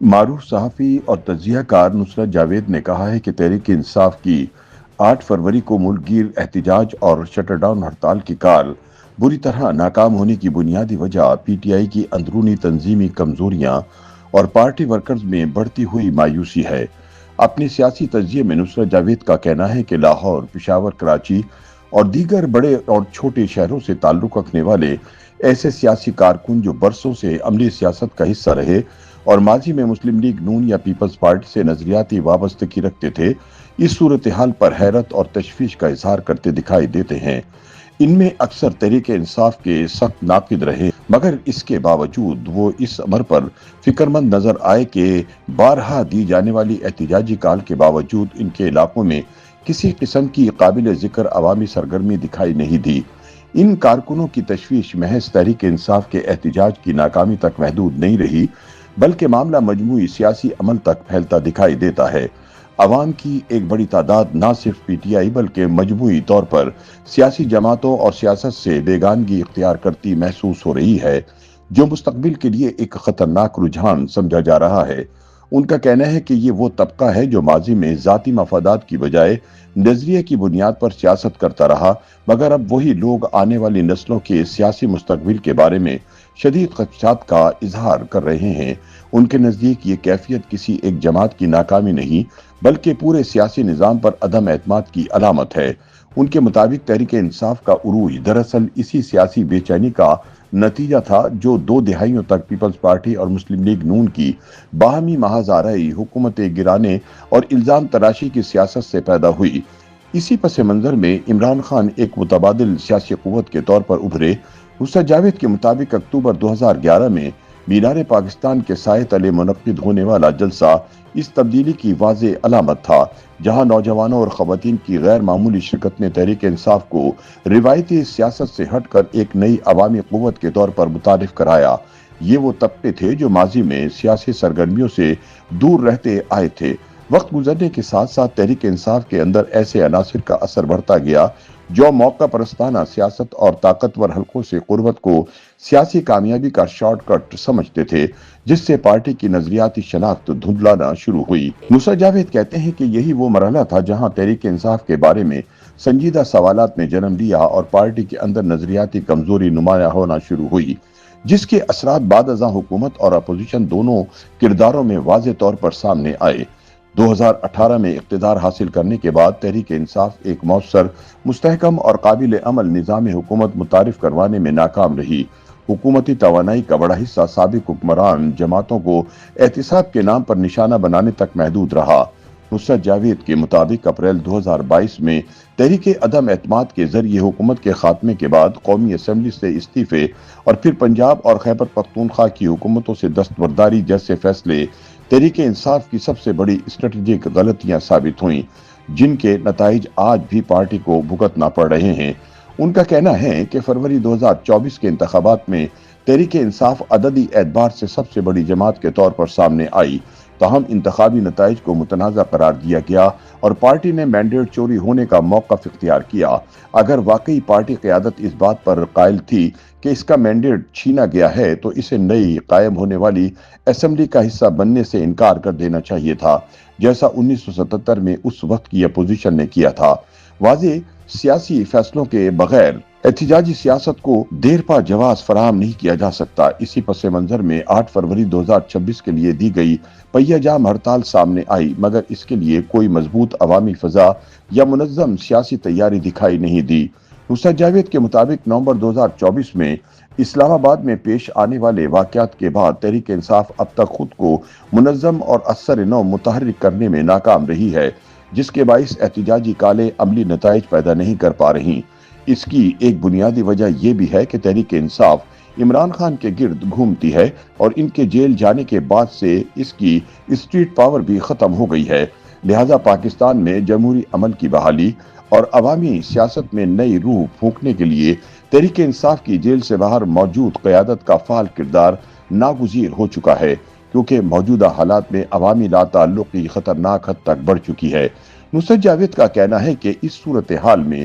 معروف صحافی اور تجزیہ کار نصرت جاوید نے کہا ہے کہ تحریک انصاف کی 8 فروری کو ملک گیر احتجاج اور شٹر ڈاؤن ہڑتال کی کال بری طرح ناکام ہونے کی بنیادی وجہ پی ٹی آئی کی اندرونی تنظیمی کمزوریاں اور پارٹی ورکرز میں بڑھتی ہوئی مایوسی ہے۔ اپنی سیاسی تجزیے میں نصرت جاوید کا کہنا ہے کہ لاہور، پشاور، کراچی اور دیگر بڑے اور چھوٹے شہروں سے تعلق رکھنے والے ایسے سیاسی کارکن جو برسوں سے عملی سیاست کا حصہ رہے اور ماضی میں مسلم لیگ نون یا پیپلز پارٹی سے نظریاتی وابستگی رکھتے تھے، اس صورتحال پر حیرت اور تشویش کا اظہار کرتے دکھائی دیتے ہیں۔ ان میں اکثر تحریک انصاف کے سخت ناقد رہے، مگر اس کے باوجود وہ اس امر پر فکرمند نظر آئے کہ بارہا دی جانے والی احتجاجی کال کے باوجود ان کے علاقوں میں کسی قسم کی قابل ذکر عوامی سرگرمی دکھائی نہیں دی۔ ان کارکنوں کی تشویش محض تحریک انصاف کے احتجاج کی ناکامی تک محدود نہیں رہی، بلکہ معاملہ مجموعی سیاسی عمل تک پھیلتا دکھائی دیتا ہے۔ عوام کی ایک بڑی تعداد نہ صرف پی ٹی آئی بلکہ مجموعی طور پر سیاسی جماعتوں اور سیاست سے بیگانگی اختیار کرتی محسوس ہو رہی ہے، جو مستقبل کے لیے ایک خطرناک رجحان سمجھا جا رہا ہے۔ ان کا کہنا ہے کہ یہ وہ طبقہ ہے جو ماضی میں ذاتی مفادات کی بجائے نظریے کی بنیاد پر سیاست کرتا رہا، مگر اب وہی لوگ آنے والی نسلوں کے سیاسی مستقبل کے بارے میں شدید خدشات کا اظہار کر رہے ہیں۔ ان کے نزدیک یہ کیفیت کسی ایک جماعت کی ناکامی نہیں، بلکہ پورے سیاسی نظام پر عدم اعتماد کی علامت ہے۔ ان کے مطابق تحریک انصاف کا عروج دراصل اسی سیاسی بے چینی کا نتیجہ تھا جو 2 دہائیوں تک پیپلز پارٹی اور مسلم لیگ نون کی باہمی محاذ آرائی، حکومتیں گرانے اور الزام تراشی کی سیاست سے پیدا ہوئی۔ اسی پس منظر میں عمران خان ایک متبادل سیاسی قوت کے طور پر ابھرے۔ نصرت جاوید کے مطابق اکتوبر 2011 میں مینار پاکستان کے سائے تلے منعقد ہونے والا جلسہ اس تبدیلی کی واضح علامت تھا، جہاں نوجوانوں اور خواتین کی غیر معمولی شرکت نے تحریک انصاف کو روایتی سیاست سے ہٹ کر ایک نئی عوامی قوت کے طور پر متعارف کرایا۔ یہ وہ طبقے تھے جو ماضی میں سیاسی سرگرمیوں سے دور رہتے آئے تھے۔ وقت گزرنے کے ساتھ ساتھ تحریک انصاف کے اندر ایسے عناصر کا اثر بڑھتا گیا جو موقع پرستانہ سیاست اور طاقتور حلقوں سے قربت کو سیاسی کامیابی کا شارٹ کٹ سمجھتے تھے، جس سے پارٹی کی نظریاتی شناخت دھندلانا شروع ہوئی۔ نصرت جاوید کہتے ہیں کہ یہی وہ مرحلہ تھا جہاں تحریک انصاف کے بارے میں سنجیدہ سوالات نے جنم لیا اور پارٹی کے اندر نظریاتی کمزوری نمایاں ہونا شروع ہوئی، جس کے اثرات بعد ازاں حکومت اور اپوزیشن دونوں کرداروں میں واضح طور پر سامنے آئے۔ 2018 میں اقتدار حاصل کرنے کے بعد تحریک انصاف ایک مؤثر، مستحکم اور قابل عمل نظام حکومت متعارف کروانے میں ناکام رہی۔ حکومتی توانائی کا بڑا حصہ سابق حکمران جماعتوں کو احتساب کے نام پر نشانہ بنانے تک محدود رہا۔ نصرت جاوید کے مطابق اپریل 2022 میں تحریک عدم اعتماد کے ذریعے حکومت کے خاتمے کے بعد قومی اسمبلی سے استعفے اور پھر پنجاب اور خیبر پختونخوا کی حکومتوں سے دستبرداری جیسے فیصلے تحریک انصاف کی سب سے بڑی اسٹریٹجک غلطیاں ثابت ہوئیں، جن کے نتائج آج بھی پارٹی کو بھگتنا پڑ رہے ہیں۔ ان کا کہنا ہے کہ فروری 2024 کے انتخابات میں تحریک انصاف عددی اعتبار سے سب سے بڑی جماعت کے طور پر سامنے آئی، تاہم انتخابی نتائج کو متنازع قرار دیا گیا اور پارٹی نے مینڈیٹ چوری ہونے کا موقف اختیار کیا۔ اگر واقعی پارٹی قیادت اس بات پر قائل تھی کہ اس کا مینڈیٹ چھینا گیا ہے تو اسے نئی قائم ہونے والی اسمبلی کا حصہ بننے سے انکار کر دینا چاہیے تھا، جیسا 1977 میں اس وقت کی اپوزیشن نے کیا تھا۔ واضح سیاسی فیصلوں کے بغیر احتجاجی سیاست کو دیر پا جواز فراہم نہیں کیا جا سکتا۔ اسی پس منظر میں 8 فروری 2026 کے لیے دی گئی پہیہ جام ہڑتال سامنے آئی، مگر اس کے لیے کوئی مضبوط عوامی فضا یا منظم سیاسی تیاری دکھائی نہیں دی۔ نصرت جاوید کے مطابق نومبر 2024 میں اسلام آباد میں پیش آنے والے واقعات کے بعد تحریک انصاف اب تک خود کو منظم اور اثر نو متحرک کرنے میں ناکام رہی ہے، جس کے باعث احتجاجی کالیں عملی نتائج پیدا نہیں کر پا رہی۔ اس کی ایک بنیادی وجہ یہ بھی ہے کہ تحریک انصاف عمران خان کے گرد گھومتی ہے اور ان کے جیل جانے کے بعد سے اس کی اسٹریٹ پاور بھی ختم ہو گئی ہے، لہٰذا پاکستان میں جمہوری عمل کی بحالی اور عوامی سیاست میں نئی روح پھونکنے کے لیے تحریک انصاف کی جیل سے باہر موجود قیادت کا فعال کردار ناگزیر ہو چکا ہے، کیونکہ موجودہ حالات میں عوامی لا تعلقی خطرناک حد تک بڑھ چکی ہے۔ نصرت جاوید کا کہنا ہے کہ اس صورتحال میں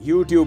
YouTube